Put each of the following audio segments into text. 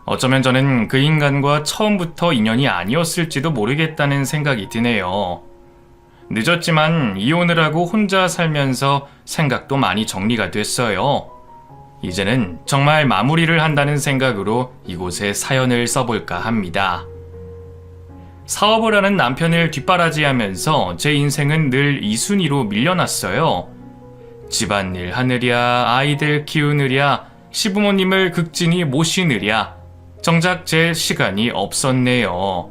어쩌면 저는 그 인간과 처음부터 인연이 아니었을지도 모르겠다는 생각이 드네요. 늦었지만 이혼을 하고 혼자 살면서 생각도 많이 정리가 됐어요. 이제는 정말 마무리를 한다는 생각으로 이곳에 사연을 써볼까 합니다. 사업을 하는 남편을 뒷바라지하면서 제 인생은 늘 이 순위로 밀려났어요. 집안일 하느랴, 아이들 키우느랴, 시부모님을 극진히 모시느랴, 정작 제 시간이 없었네요.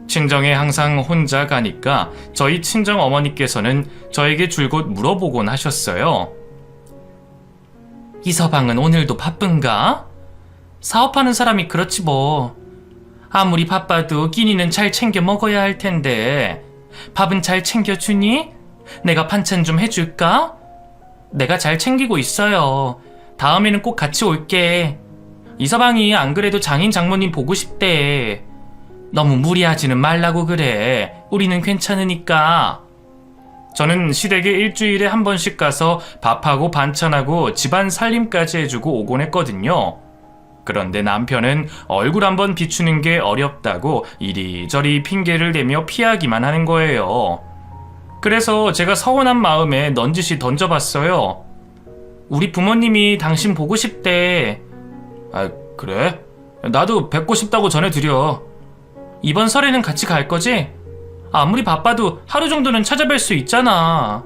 친정에 항상 혼자 가니까 저희 친정 어머니께서는 저에게 줄곧 물어보곤 하셨어요. 이서방은 오늘도 바쁜가? 사업하는 사람이 그렇지 뭐. 아무리 바빠도 끼니는 잘 챙겨 먹어야 할 텐데 밥은 잘 챙겨주니? 내가 반찬 좀 해줄까? 내가 잘 챙기고 있어요. 다음에는 꼭 같이 올게. 이서방이 안 그래도 장인 장모님 보고 싶대. 너무 무리하지는 말라고 그래. 우리는 괜찮으니까. 저는 시댁에 일주일에 한 번씩 가서 밥하고 반찬하고 집안 살림까지 해주고 오곤 했거든요. 그런데 남편은 얼굴 한번 비추는 게 어렵다고 이리저리 핑계를 대며 피하기만 하는 거예요. 그래서 제가 서운한 마음에 넌지시 던져봤어요. 우리 부모님이 당신 보고 싶대. 아, 그래? 나도 뵙고 싶다고 전해드려. 이번 설에는 같이 갈 거지? 아무리 바빠도 하루 정도는 찾아뵐 수 있잖아.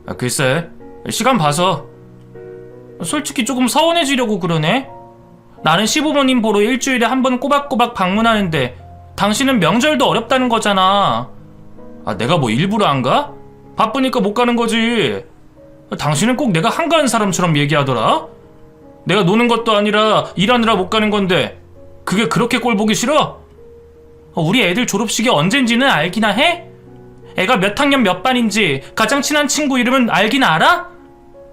아, 글쎄, 시간 봐서. 솔직히 조금 서운해지려고 그러네. 나는 시부모님 보러 일주일에 한 번 꼬박꼬박 방문하는데 당신은 명절도 어렵다는 거잖아. 아, 내가 뭐 일부러 안 가? 바쁘니까 못 가는 거지. 당신은 꼭 내가 한가한 사람처럼 얘기하더라. 내가 노는 것도 아니라 일하느라 못 가는 건데 그게 그렇게 꼴 보기 싫어? 우리 애들 졸업식이 언젠지는 알기나 해? 애가 몇 학년 몇 반인지 가장 친한 친구 이름은 알긴 알아?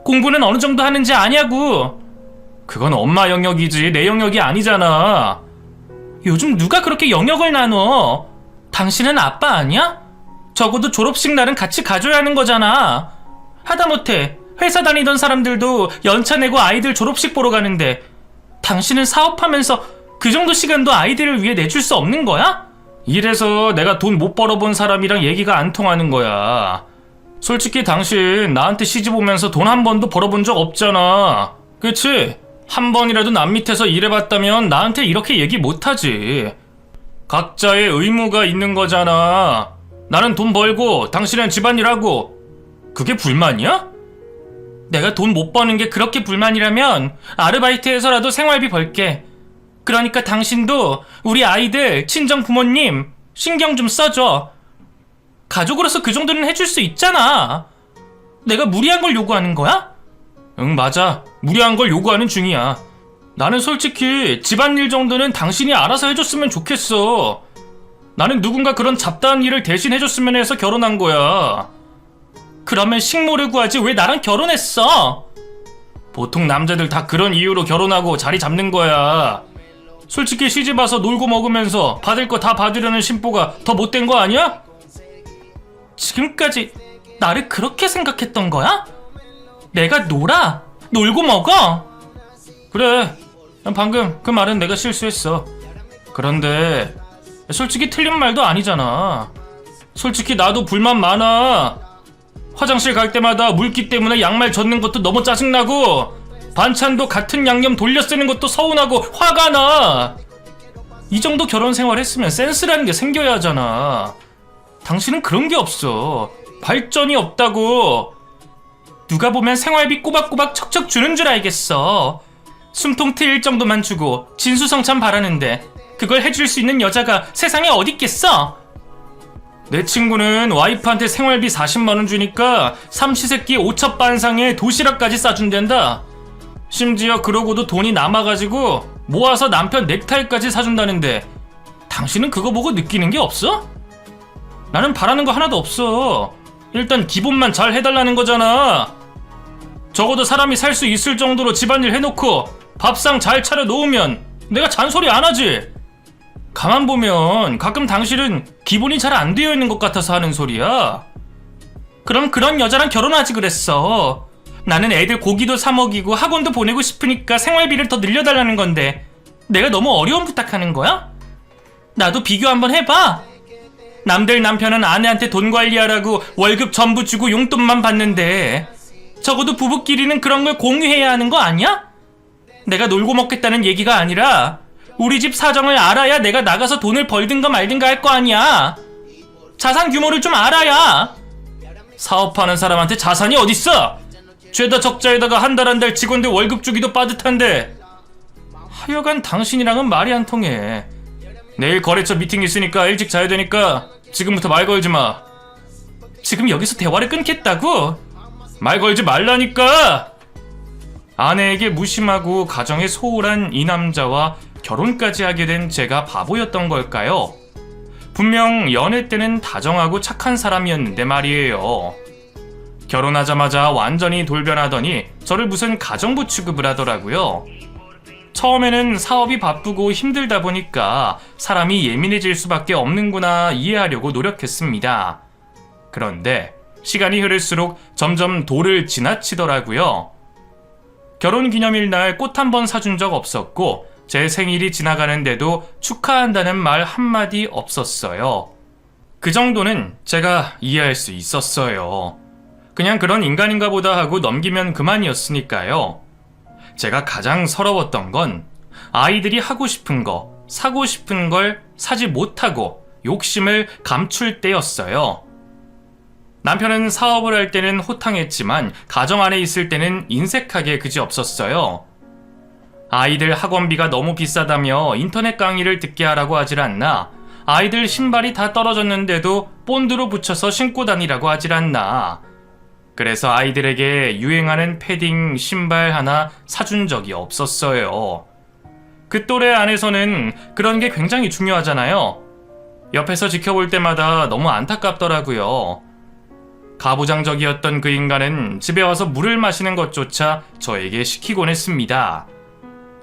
공부는 어느 정도 하는지 아냐고. 그건 엄마 영역이지 내 영역이 아니잖아. 요즘 누가 그렇게 영역을 나눠? 당신은 아빠 아니야? 적어도 졸업식 날은 같이 가줘야 하는 거잖아. 하다못해 회사 다니던 사람들도 연차 내고 아이들 졸업식 보러 가는데 당신은 사업하면서 그 정도 시간도 아이들을 위해 내줄 수 없는 거야? 이래서 내가 돈 못 벌어본 사람이랑 얘기가 안 통하는 거야. 솔직히 당신 나한테 시집 오면서 돈 한 번도 벌어본 적 없잖아. 그치? 한 번이라도 남 밑에서 일해봤다면 나한테 이렇게 얘기 못하지. 각자의 의무가 있는 거잖아. 나는 돈 벌고 당신은 집안일하고. 그게 불만이야? 내가 돈 못 버는 게 그렇게 불만이라면 아르바이트해서라도 생활비 벌게. 그러니까 당신도 우리 아이들, 친정 부모님 신경 좀 써줘. 가족으로서 그 정도는 해줄 수 있잖아. 내가 무리한 걸 요구하는 거야? 응, 맞아. 무리한 걸 요구하는 중이야. 나는 솔직히 집안일 정도는 당신이 알아서 해줬으면 좋겠어. 나는 누군가 그런 잡다한 일을 대신 해줬으면 해서 결혼한 거야. 그러면 식모를 구하지 왜 나랑 결혼했어? 보통 남자들 다 그런 이유로 결혼하고 자리 잡는 거야. 솔직히 시집 와서 놀고 먹으면서 받을 거 다 받으려는 심보가 더 못된 거 아니야? 지금까지 나를 그렇게 생각했던 거야? 내가 놀고 먹어? 그래, 방금 그 말은 내가 실수했어. 그런데 솔직히 틀린 말도 아니잖아. 솔직히 나도 불만 많아. 화장실 갈 때마다 물기 때문에 양말 젖는 것도 너무 짜증나고 반찬도 같은 양념 돌려 쓰는 것도 서운하고 화가 나. 이 정도 결혼 생활 했으면 센스라는 게 생겨야 하잖아. 당신은 그런 게 없어. 발전이 없다고. 누가 보면 생활비 꼬박꼬박 척척 주는 줄 알겠어. 숨통 트일 정도만 주고 진수성찬 바라는데 그걸 해줄 수 있는 여자가 세상에 어딨겠어? 내 친구는 와이프한테 생활비 40만원 주니까 삼시세끼 오첩반상에 도시락까지 싸준댄다. 심지어 그러고도 돈이 남아가지고 모아서 남편 넥타이까지 사준다는데 당신은 그거 보고 느끼는 게 없어? 나는 바라는 거 하나도 없어. 일단 기본만 잘 해달라는 거잖아. 적어도 사람이 살 수 있을 정도로 집안일 해놓고 밥상 잘 차려 놓으면 내가 잔소리 안 하지. 가만 보면 가끔 당신은 기본이 잘 안 되어 있는 것 같아서 하는 소리야. 그럼 그런 여자랑 결혼하지 그랬어. 나는 애들 고기도 사 먹이고 학원도 보내고 싶으니까 생활비를 더 늘려달라는 건데 내가 너무 어려운 부탁하는 거야? 나도 비교 한번 해봐. 남들 남편은 아내한테 돈 관리하라고 월급 전부 주고 용돈만 받는데 적어도 부부끼리는 그런 걸 공유해야 하는 거 아니야? 내가 놀고 먹겠다는 얘기가 아니라 우리 집 사정을 알아야 내가 나가서 돈을 벌든가 말든가 할 거 아니야. 자산 규모를 좀 알아야. 사업하는 사람한테 자산이 어딨어? 죄다 적자에다가 한 달 한 달 직원들 월급 주기도 빠듯한데. 하여간 당신이랑은 말이 안 통해. 내일 거래처 미팅 있으니까 일찍 자야 되니까 지금부터 말 걸지 마. 지금 여기서 대화를 끊겠다고? 말 걸지 말라니까! 아내에게 무심하고 가정에 소홀한 이 남자와 결혼까지 하게 된 제가 바보였던 걸까요? 분명 연애 때는 다정하고 착한 사람이었는데 말이에요. 결혼하자마자 완전히 돌변하더니 저를 무슨 가정부 취급을 하더라고요. 처음에는 사업이 바쁘고 힘들다 보니까 사람이 예민해질 수밖에 없는구나 이해하려고 노력했습니다. 그런데 시간이 흐를수록 점점 도를 지나치더라고요. 결혼기념일 날 꽃 한 번 사준 적 없었고 제 생일이 지나가는데도 축하한다는 말 한마디 없었어요. 그 정도는 제가 이해할 수 있었어요. 그냥 그런 인간인가 보다 하고 넘기면 그만이었으니까요. 제가 가장 서러웠던 건 아이들이 하고 싶은 거, 사고 싶은 걸 사지 못하고 욕심을 감출 때였어요. 남편은 사업을 할 때는 호탕했지만 가정 안에 있을 때는 인색하게 그지없었어요. 아이들 학원비가 너무 비싸다며 인터넷 강의를 듣게 하라고 하질 않나, 아이들 신발이 다 떨어졌는데도 본드로 붙여서 신고 다니라고 하질 않나, 그래서 아이들에게 유행하는 패딩, 신발 하나 사준 적이 없었어요. 그 또래 안에서는 그런 게 굉장히 중요하잖아요. 옆에서 지켜볼 때마다 너무 안타깝더라고요. 가부장적이었던 그 인간은 집에 와서 물을 마시는 것조차 저에게 시키곤 했습니다.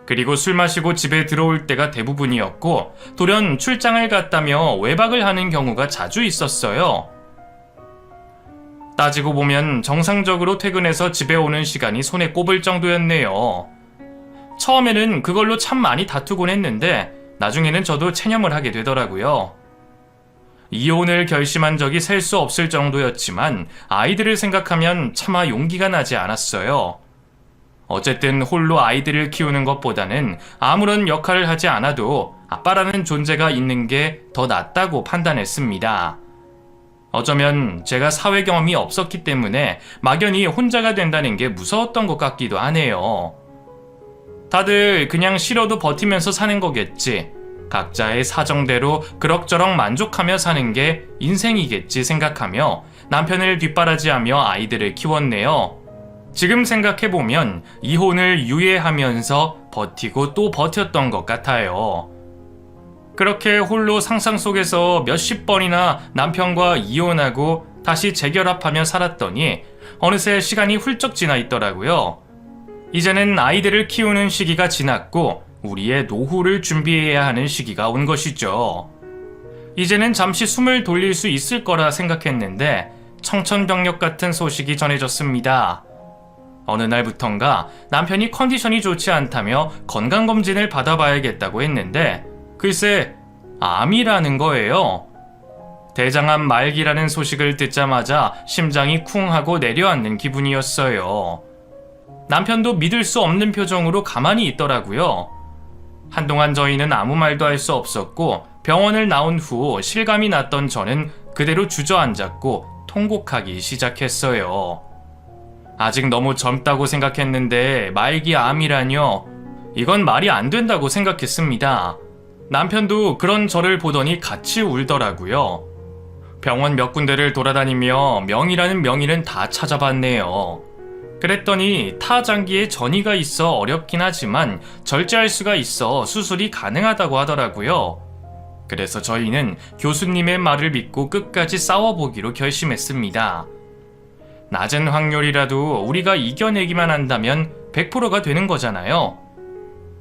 그리고 술 마시고 집에 들어올 때가 대부분이었고 돌연 출장을 갔다며 외박을 하는 경우가 자주 있었어요. 따지고 보면 정상적으로 퇴근해서 집에 오는 시간이 손에 꼽을 정도였네요. 처음에는 그걸로 참 많이 다투곤 했는데 나중에는 저도 체념을 하게 되더라고요. 이혼을 결심한 적이 셀 수 없을 정도였지만 아이들을 생각하면 차마 용기가 나지 않았어요. 어쨌든 홀로 아이들을 키우는 것보다는 아무런 역할을 하지 않아도 아빠라는 존재가 있는 게 더 낫다고 판단했습니다. 어쩌면 제가 사회 경험이 없었기 때문에 막연히 혼자가 된다는 게 무서웠던 것 같기도 하네요. 다들 그냥 싫어도 버티면서 사는 거겠지, 각자의 사정대로 그럭저럭 만족하며 사는 게 인생이겠지 생각하며 남편을 뒷바라지하며 아이들을 키웠네요. 지금 생각해보면 이혼을 유예하면서 버티고 또 버텼던 것 같아요. 그렇게 홀로 상상 속에서 몇십 번이나 남편과 이혼하고 다시 재결합하며 살았더니 어느새 시간이 훌쩍 지나 있더라고요. 이제는 아이들을 키우는 시기가 지났고 우리의 노후를 준비해야 하는 시기가 온 것이죠. 이제는 잠시 숨을 돌릴 수 있을 거라 생각했는데 청천벽력 같은 소식이 전해졌습니다. 어느 날부턴가 남편이 컨디션이 좋지 않다며 건강검진을 받아봐야겠다고 했는데 글쎄, 암이라는 거예요. 대장암 말기라는 소식을 듣자마자 심장이 쿵 하고 내려앉는 기분이었어요. 남편도 믿을 수 없는 표정으로 가만히 있더라고요. 한동안 저희는 아무 말도 할 수 없었고 병원을 나온 후 실감이 났던 저는 그대로 주저앉았고 통곡하기 시작했어요. 아직 너무 젊다고 생각했는데 말기 암이라뇨? 이건 말이 안 된다고 생각했습니다. 남편도 그런 저를 보더니 같이 울더라고요. 병원 몇 군데를 돌아다니며 명이라는 명의는 다 찾아봤네요. 그랬더니 타장기에 전이가 있어 어렵긴 하지만 절제할 수가 있어 수술이 가능하다고 하더라고요. 그래서 저희는 교수님의 말을 믿고 끝까지 싸워보기로 결심했습니다. 낮은 확률이라도 우리가 이겨내기만 한다면 100%가 되는 거잖아요.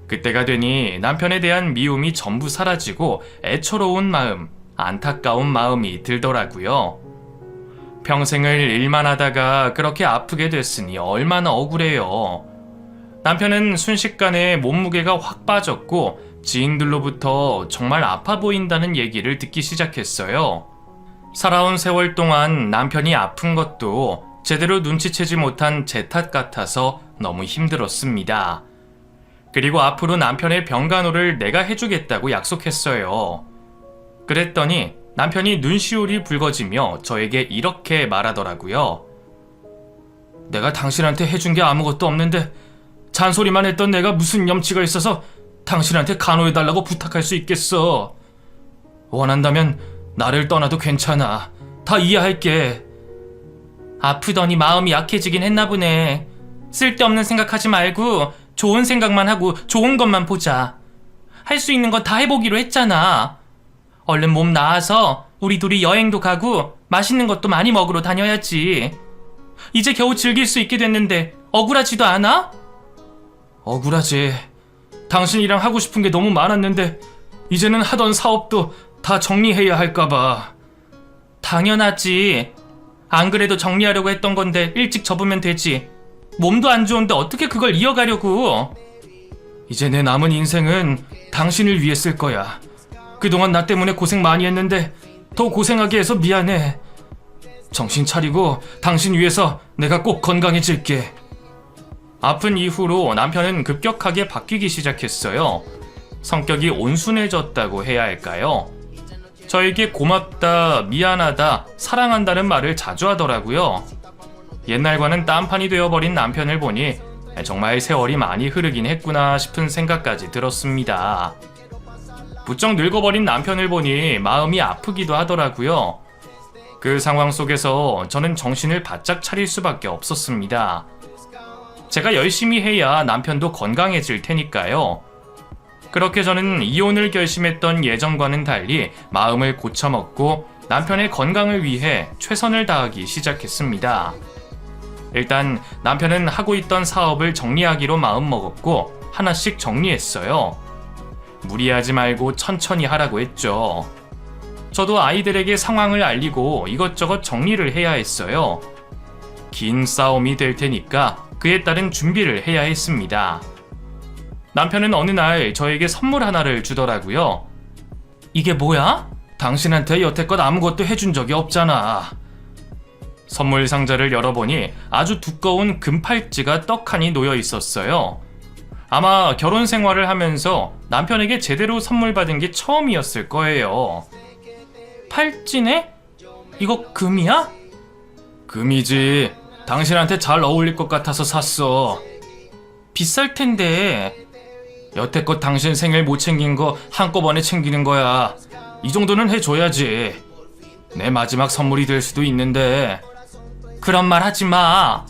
그때가 되니 남편에 대한 미움이 전부 사라지고 애처로운 마음, 안타까운 마음이 들더라고요. 평생을 일만 하다가 그렇게 아프게 됐으니 얼마나 억울해요. 남편은 순식간에 몸무게가 확 빠졌고 지인들로부터 정말 아파 보인다는 얘기를 듣기 시작했어요. 살아온 세월 동안 남편이 아픈 것도 제대로 눈치채지 못한 제 탓 같아서 너무 힘들었습니다. 그리고 앞으로 남편의 병간호를 내가 해주겠다고 약속했어요. 그랬더니 남편이 눈시울이 붉어지며 저에게 이렇게 말하더라고요. 내가 당신한테 해준 게 아무것도 없는데 잔소리만 했던 내가 무슨 염치가 있어서 당신한테 간호해달라고 부탁할 수 있겠어. 원한다면 나를 떠나도 괜찮아. 다 이해할게. 아프더니 마음이 약해지긴 했나 보네. 쓸데없는 생각하지 말고 좋은 생각만 하고 좋은 것만 보자. 할 수 있는 거 다 해보기로 했잖아. 얼른 몸 나아서 우리 둘이 여행도 가고 맛있는 것도 많이 먹으러 다녀야지. 이제 겨우 즐길 수 있게 됐는데 억울하지도 않아? 억울하지. 당신이랑 하고 싶은 게 너무 많았는데 이제는 하던 사업도 다 정리해야 할까봐. 당연하지. 안 그래도 정리하려고 했던 건데 일찍 접으면 되지. 몸도 안 좋은데 어떻게 그걸 이어가려고. 이제 내 남은 인생은 당신을 위해 쓸 거야. 그동안 나 때문에 고생 많이 했는데 더 고생하게 해서 미안해. 정신 차리고 당신 위해서 내가 꼭 건강해질게. 아픈 이후로 남편은 급격하게 바뀌기 시작했어요. 성격이 온순해졌다고 해야 할까요? 저에게 고맙다, 미안하다, 사랑한다는 말을 자주 하더라고요. 옛날과는 딴판이 되어버린 남편을 보니 정말 세월이 많이 흐르긴 했구나 싶은 생각까지 들었습니다. 부쩍 늙어버린 남편을 보니 마음이 아프기도 하더라고요. 그 상황 속에서 저는 정신을 바짝 차릴 수밖에 없었습니다. 제가 열심히 해야 남편도 건강해질 테니까요. 그렇게 저는 이혼을 결심했던 예전과는 달리 마음을 고쳐먹고 남편의 건강을 위해 최선을 다하기 시작했습니다. 일단 남편은 하고 있던 사업을 정리하기로 마음먹었고 하나씩 정리했어요. 무리하지 말고 천천히 하라고 했죠. 저도 아이들에게 상황을 알리고 이것저것 정리를 해야 했어요. 긴 싸움이 될 테니까 그에 따른 준비를 해야 했습니다. 남편은 어느 날 저에게 선물 하나를 주더라고요. 이게 뭐야? 당신한테 여태껏 아무것도 해준 적이 없잖아. 선물 상자를 열어보니 아주 두꺼운 금팔찌가 떡하니 놓여 있었어요. 아마 결혼 생활을 하면서 남편에게 제대로 선물 받은 게 처음이었을 거예요. 팔찌네? 이거 금이야? 금이지. 당신한테 잘 어울릴 것 같아서 샀어. 비쌀 텐데. 여태껏 당신 생일 못 챙긴 거 한꺼번에 챙기는 거야. 이 정도는 해줘야지. 내 마지막 선물이 될 수도 있는데. 그런 말 하지 마.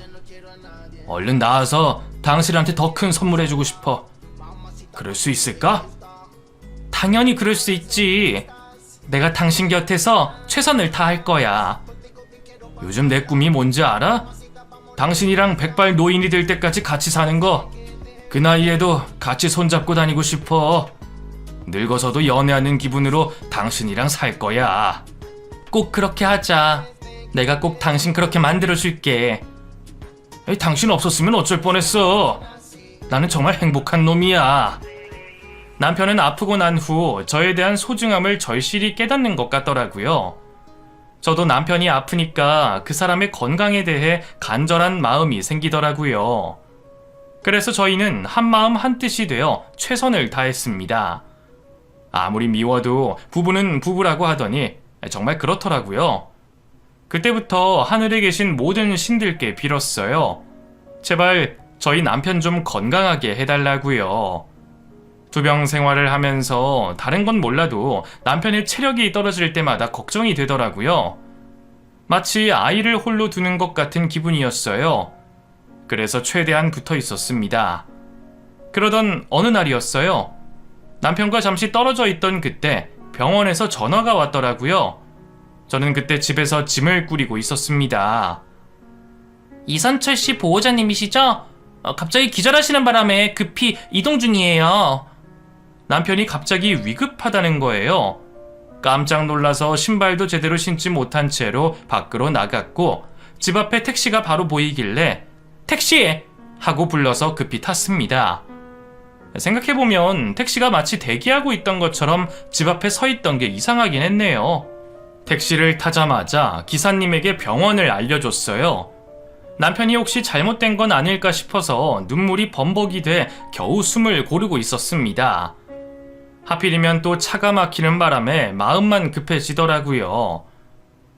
얼른 나와서 당신한테 더 큰 선물 해주고 싶어. 그럴 수 있을까? 당연히 그럴 수 있지. 내가 당신 곁에서 최선을 다할 거야. 요즘 내 꿈이 뭔지 알아? 당신이랑 백발 노인이 될 때까지 같이 사는 거. 그 나이에도 같이 손잡고 다니고 싶어. 늙어서도 연애하는 기분으로 당신이랑 살 거야. 꼭 그렇게 하자. 내가 꼭 당신 그렇게 만들어줄게. 에이, 당신 없었으면 어쩔 뻔했어. 나는 정말 행복한 놈이야. 남편은 아프고 난 후 저에 대한 소중함을 절실히 깨닫는 것 같더라고요. 저도 남편이 아프니까 그 사람의 건강에 대해 간절한 마음이 생기더라고요. 그래서 저희는 한마음 한뜻이 되어 최선을 다했습니다. 아무리 미워도 부부는 부부라고 하더니 정말 그렇더라고요. 그때부터 하늘에 계신 모든 신들께 빌었어요. 제발 저희 남편 좀 건강하게 해달라고요. 투병 생활을 하면서 다른 건 몰라도 남편의 체력이 떨어질 때마다 걱정이 되더라고요. 마치 아이를 홀로 두는 것 같은 기분이었어요. 그래서 최대한 붙어 있었습니다. 그러던 어느 날이었어요. 남편과 잠시 떨어져 있던 그때 병원에서 전화가 왔더라고요. 저는 그때 집에서 짐을 꾸리고 있었습니다. 이선철 씨 보호자님이시죠? 갑자기 기절하시는 바람에 급히 이동 중이에요. 남편이 갑자기 위급하다는 거예요. 깜짝 놀라서 신발도 제대로 신지 못한 채로 밖으로 나갔고 집 앞에 택시가 바로 보이길래 택시! 하고 불러서 급히 탔습니다. 생각해보면 택시가 마치 대기하고 있던 것처럼 집 앞에 서 있던 게 이상하긴 했네요. 택시를 타자마자 기사님에게 병원을 알려줬어요. 남편이 혹시 잘못된 건 아닐까 싶어서 눈물이 범벅이 돼 겨우 숨을 고르고 있었습니다. 하필이면 또 차가 막히는 바람에 마음만 급해지더라고요.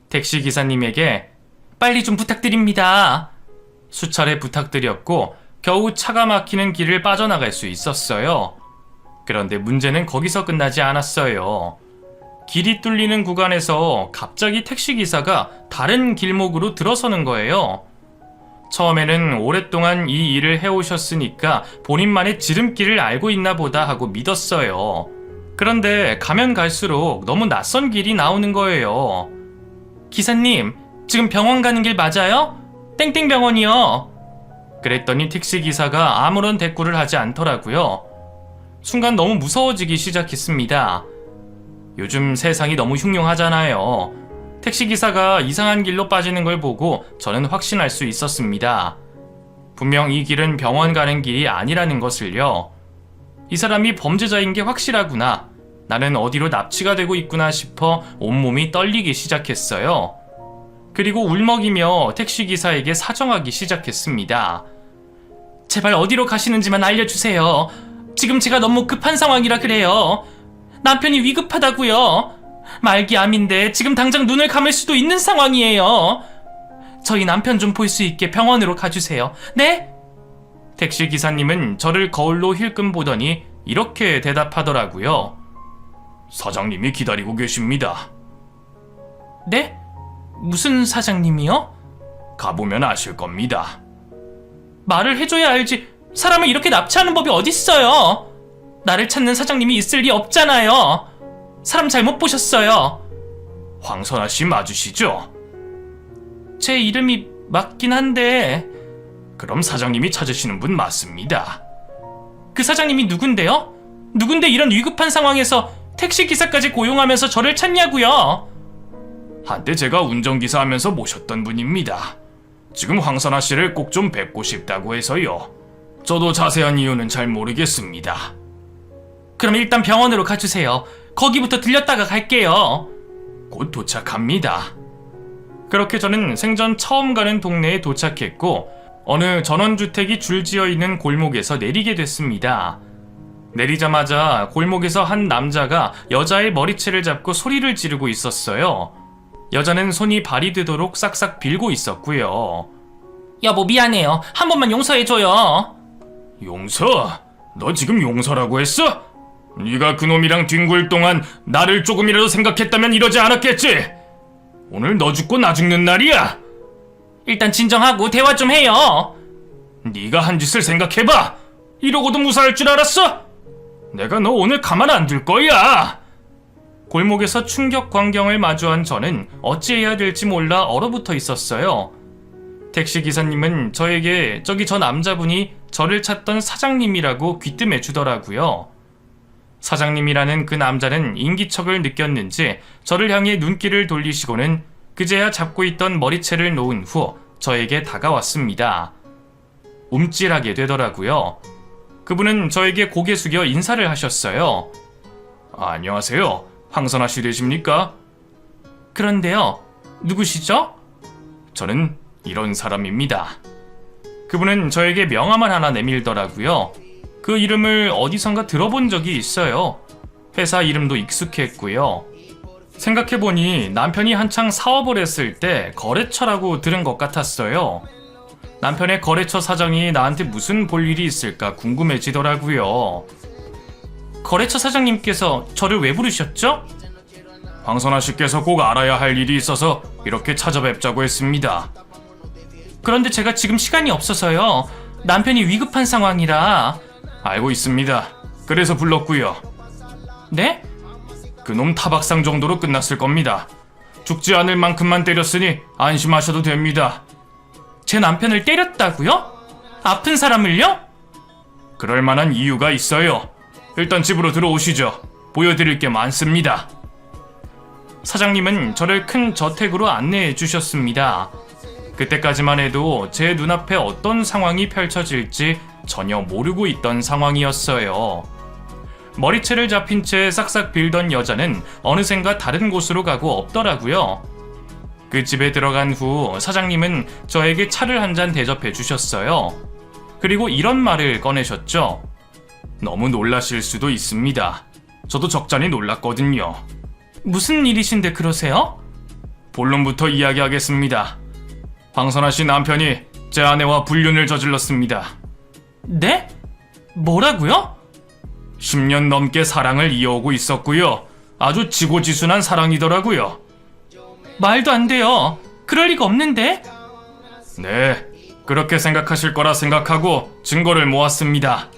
택시 기사님에게 빨리 좀 부탁드립니다. 수차례 부탁드렸고 겨우 차가 막히는 길을 빠져나갈 수 있었어요. 그런데 문제는 거기서 끝나지 않았어요. 길이 뚫리는 구간에서 갑자기 택시기사가 다른 길목으로 들어서는 거예요. 처음에는 오랫동안 이 일을 해오셨으니까 본인만의 지름길을 알고 있나 보다 하고 믿었어요. 그런데 가면 갈수록 너무 낯선 길이 나오는 거예요. 기사님, 지금 병원 가는 길 맞아요? 땡땡병원이요. 그랬더니 택시기사가 아무런 대꾸를 하지 않더라고요. 순간 너무 무서워지기 시작했습니다. 요즘 세상이 너무 흉흉하잖아요. 택시기사가 이상한 길로 빠지는 걸 보고 저는 확신할 수 있었습니다. 분명 이 길은 병원 가는 길이 아니라는 것을요. 이 사람이 범죄자인 게 확실하구나. 나는 어디로 납치가 되고 있구나 싶어 온몸이 떨리기 시작했어요. 그리고 울먹이며 택시기사에게 사정하기 시작했습니다. 제발 어디로 가시는지만 알려주세요. 지금 제가 너무 급한 상황이라 그래요. 남편이 위급하다고요. 말기암인데 지금 당장 눈을 감을 수도 있는 상황이에요. 저희 남편 좀 볼 수 있게 병원으로 가주세요. 네? 택시기사님은 저를 거울로 힐끔 보더니 이렇게 대답하더라고요. 사장님이 기다리고 계십니다. 네? 무슨 사장님이요? 가보면 아실 겁니다. 말을 해줘야 알지. 사람을 이렇게 납치하는 법이 어딨어요. 나를 찾는 사장님이 있을 리 없잖아요. 사람 잘못 보셨어요. 황선아 씨 맞으시죠? 제 이름이 맞긴 한데. 그럼 사장님이 찾으시는 분 맞습니다. 그 사장님이 누군데요? 누군데 이런 위급한 상황에서 택시기사까지 고용하면서 저를 찾냐고요? 한때 제가 운전기사 하면서 모셨던 분입니다. 지금 황선아 씨를 꼭 좀 뵙고 싶다고 해서요. 저도 자세한 이유는 잘 모르겠습니다. 그럼 일단 병원으로 가주세요. 거기부터 들렸다가 갈게요. 곧 도착합니다. 그렇게 저는 생전 처음 가는 동네에 도착했고 어느 전원주택이 줄지어 있는 골목에서 내리게 됐습니다. 내리자마자 골목에서 한 남자가 여자의 머리채를 잡고 소리를 지르고 있었어요. 여자는 손이 발이 되도록 싹싹 빌고 있었고요. 여보 미안해요. 한 번만 용서해줘요. 용서? 너 지금 용서라고 했어? 네가 그놈이랑 뒹굴 동안 나를 조금이라도 생각했다면 이러지 않았겠지? 오늘 너 죽고 나 죽는 날이야. 일단 진정하고 대화 좀 해요. 네가 한 짓을 생각해봐. 이러고도 무사할 줄 알았어? 내가 너 오늘 가만 안 둘 거야. 골목에서 충격 광경을 마주한 저는 어찌해야 될지 몰라 얼어붙어 있었어요. 택시기사님은 저에게 저기 저 남자분이 저를 찾던 사장님이라고 귀뜸해 주더라고요. 사장님이라는 그 남자는 인기척을 느꼈는지 저를 향해 눈길을 돌리시고는 그제야 잡고 있던 머리채를 놓은 후 저에게 다가왔습니다. 움찔하게 되더라고요. 그분은 저에게 고개 숙여 인사를 하셨어요. 안녕하세요. 황선아 씨 되십니까? 그런데요. 누구시죠? 저는 이런 사람입니다. 그분은 저에게 명함을 하나 내밀더라고요. 그 이름을 어디선가 들어본 적이 있어요. 회사 이름도 익숙했고요. 생각해보니 남편이 한창 사업을 했을 때 거래처라고 들은 것 같았어요. 남편의 거래처 사장이 나한테 무슨 볼 일이 있을까 궁금해지더라고요. 거래처 사장님께서 저를 왜 부르셨죠? 황선아 씨께서 꼭 알아야 할 일이 있어서 이렇게 찾아뵙자고 했습니다. 그런데 제가 지금 시간이 없어서요. 남편이 위급한 상황이라. 알고 있습니다. 그래서 불렀고요. 네? 그놈 타박상 정도로 끝났을 겁니다. 죽지 않을 만큼만 때렸으니 안심하셔도 됩니다. 제 남편을 때렸다고요? 아픈 사람을요? 그럴 만한 이유가 있어요. 일단 집으로 들어오시죠. 보여드릴 게 많습니다. 사장님은 저를 큰 저택으로 안내해 주셨습니다. 그때까지만 해도 제 눈앞에 어떤 상황이 펼쳐질지 전혀 모르고 있던 상황이었어요. 머리채를 잡힌 채 싹싹 빌던 여자는 어느샌가 다른 곳으로 가고 없더라고요. 그 집에 들어간 후 사장님은 저에게 차를 한 잔 대접해 주셨어요. 그리고 이런 말을 꺼내셨죠. 너무 놀라실 수도 있습니다. 저도 적잖이 놀랐거든요. 무슨 일이신데 그러세요? 본론부터 이야기하겠습니다. 황선아 씨 남편이 제 아내와 불륜을 저질렀습니다. 네? 뭐라고요? 10년 넘게 사랑을 이어오고 있었고요. 아주 지고지순한 사랑이더라고요. 말도 안 돼요. 그럴 리가 없는데? 네, 그렇게 생각하실 거라 생각하고 증거를 모았습니다.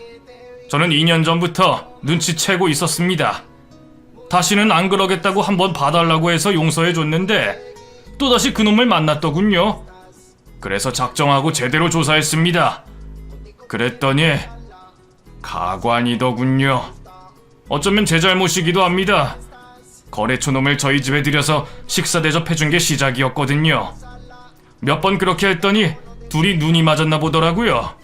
저는 2년 전부터 눈치채고 있었습니다. 다시는 안 그러겠다고 한번 봐달라고 해서 용서해줬는데 또다시 그놈을 만났더군요. 그래서 작정하고 제대로 조사했습니다. 그랬더니 가관이더군요. 어쩌면 제 잘못이기도 합니다. 거래처 놈을 저희 집에 들여서 식사 대접해준 게 시작이었거든요. 몇 번 그렇게 했더니 둘이 눈이 맞았나 보더라고요.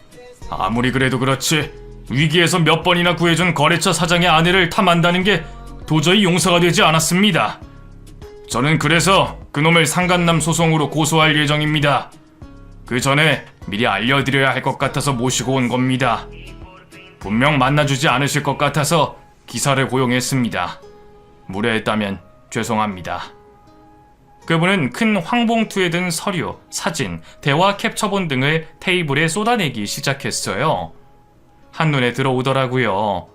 아무리 그래도 그렇지 위기에서 몇 번이나 구해준 거래처 사장의 아내를 탐한다는 게 도저히 용서가 되지 않았습니다. 저는 그래서 그놈을 상간남 소송으로 고소할 예정입니다. 그 전에 미리 알려드려야 할 것 같아서 모시고 온 겁니다. 분명 만나주지 않으실 것 같아서 기사를 고용했습니다. 무례했다면 죄송합니다. 그분은 큰 황봉투에 든 서류, 사진, 대화 캡처본 등을 테이블에 쏟아내기 시작했어요. 한눈에 들어오더라고요.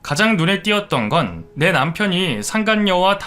가장 눈에 띄었던 건 내 남편이 상간녀와